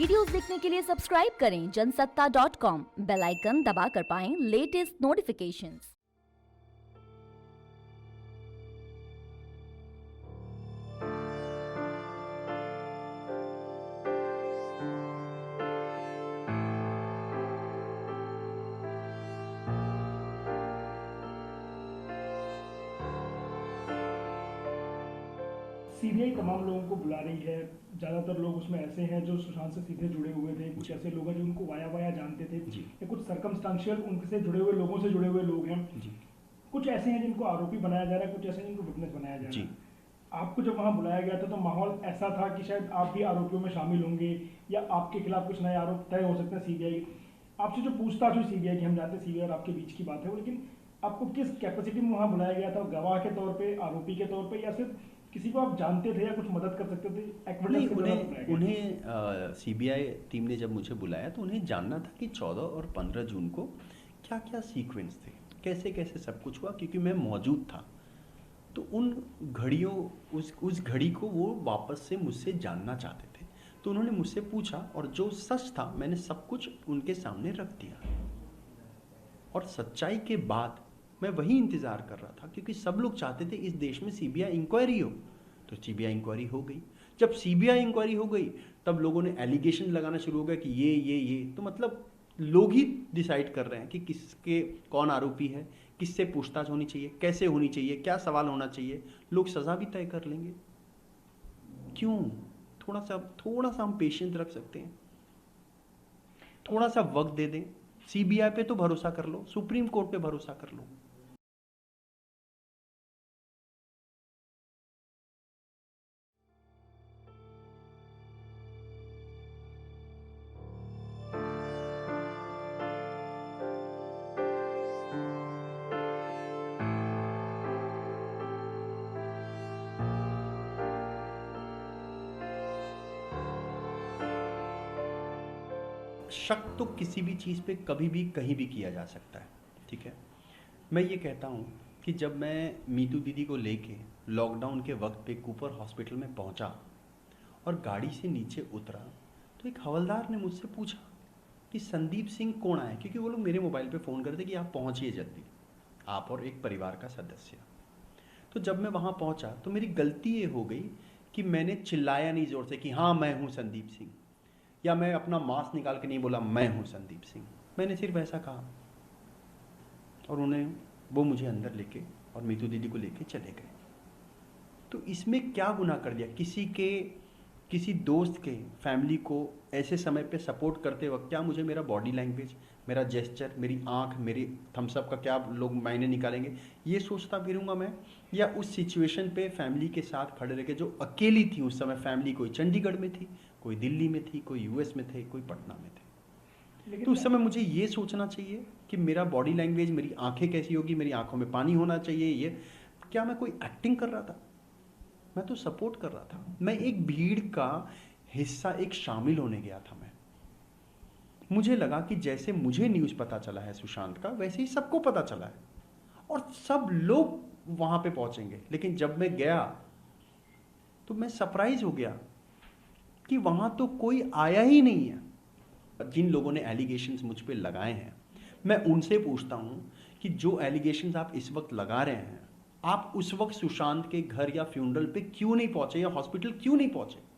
Videos देखने के लिए सब्सक्राइब करें जनसत्ता.com, बेल आइकन दबाकर पाएं लेटेस्ट नोटिफिकेशंस। सीबीआई तमाम लोगों को बुला रही है। ज़्यादातर लोग उसमें ऐसे हैं जो सुशांत से सीधे जुड़े हुए थे, कुछ ऐसे लोग हैं जो उनको वाया वाया जानते थे, या कुछ सर्कमस्टांशियल उनसे जुड़े हुए लोगों से जुड़े हुए लोग हैं, कुछ ऐसे हैं जिनको आरोपी बनाया जा रहा है, कुछ ऐसे जिनको विटनेस बनाया जा रहा है। आपको जब वहाँ बुलाया गया था तो माहौल ऐसा था कि शायद आप भी आरोपियों में शामिल होंगे या आपके खिलाफ कुछ नए आरोप तय हो सकते हैं। सीबीआई आपसे जो पूछताछ हुई सीबीआई की, हम जानते हैं सीबीआई और आपके बीच की बात है वो, लेकिन आपको किस कैपेसिटी में वहाँ बुलाया गया था? गवाह के तौर पे, आरोपी के तौर पे, या सिर्फ किसी को आप जानते थे या कुछ मदद कर सकते थे? नहीं, उन्हें सीबीआई टीम ने जब मुझे बुलाया तो उन्हें जानना था कि 14 और 15 जून को क्या क्या सीक्वेंस थे, कैसे कैसे सब कुछ हुआ, क्योंकि मैं मौजूद था। तो उन घड़ियों उस घड़ी को वो वापस से मुझसे जानना चाहते थे। तो उन्होंने मुझसे पूछा और जो सच था मैंने सब कुछ उनके सामने रख दिया। और सच्चाई के बाद मैं वही इंतज़ार कर रहा था, क्योंकि सब लोग चाहते थे इस देश में सीबीआई इंक्वायरी हो। तो सीबीआई इंक्वायरी हो गई। जब सीबीआई इंक्वायरी हो गई तब लोगों ने एलिगेशन लगाना शुरू हो गया कि ये तो मतलब लोग ही डिसाइड कर रहे हैं कि किसके कौन आरोपी है, किससे पूछताछ होनी चाहिए, कैसे होनी चाहिए, क्या सवाल होना चाहिए। लोग सज़ा भी तय कर लेंगे। क्यों? थोड़ा सा हम पेशेंस रख सकते हैं, थोड़ा सा वक्त दे दें। सीबीआई पे तो भरोसा कर लो, सुप्रीम कोर्ट पे भरोसा कर लो। शक तो किसी भी चीज़ पे कभी भी कहीं भी किया जा सकता है, ठीक है। मैं ये कहता हूँ कि जब मैं मीतू दीदी को लेके लॉकडाउन के वक्त पे कूपर हॉस्पिटल में पहुँचा और गाड़ी से नीचे उतरा तो एक हवलदार ने मुझसे पूछा कि संदीप सिंह कौन आया, क्योंकि वो लोग मेरे मोबाइल पे फ़ोन करते कि आप पहुँचिए जल्दी, आप और एक परिवार का सदस्य। तो जब मैं वहाँ पहुँचा तो मेरी गलती ये हो गई कि मैंने चिल्लाया नहीं ज़ोर से कि हाँ मैं हूँ संदीप सिंह, या मैं अपना मास्क निकाल के नहीं बोला मैं हूँ संदीप सिंह। मैंने सिर्फ ऐसा कहा और वो मुझे अंदर लेके और मीतू दीदी को लेके चले गए। तो इसमें क्या गुनाह कर दिया? किसी दोस्त के फैमिली को ऐसे समय पे सपोर्ट करते वक्त क्या मुझे मेरा बॉडी लैंग्वेज, मेरा जेस्चर, मेरी आंख, मेरी थम्सअप का क्या लोग मायने निकालेंगे, ये सोचता फिरूंगा मैं? या उस सिचुएशन पे फैमिली के साथ खड़े रह के, जो अकेली थी उस समय, फैमिली कोई चंडीगढ़ में थी, कोई दिल्ली में थी, कोई यूएस में थे, कोई पटना में थे, तो उस समय मुझे ये सोचना चाहिए कि मेरा बॉडी लैंग्वेज, मेरी आंखें कैसी होगी, मेरी आंखों में पानी होना चाहिए। ये क्या मैं कोई एक्टिंग कर रहा था? मैं तो सपोर्ट कर रहा था। मैं एक भीड़ का हिस्सा, एक शामिल होने गया था। मुझे लगा कि जैसे मुझे न्यूज़ पता चला है सुशांत का, वैसे ही सबको पता चला है और सब लोग वहां पे पहुंचेंगे। लेकिन जब मैं गया तो मैं सरप्राइज हो गया कि वहां तो कोई आया ही नहीं है। जिन लोगों ने एलिगेशंस मुझ पे लगाए हैं, मैं उनसे पूछता हूं कि जो एलिगेशंस आप इस वक्त लगा रहे हैं, आप उस वक्त सुशांत के घर या फ्यूनरल पे क्यों नहीं पहुंचे या हॉस्पिटल क्यों नहीं पहुंचे?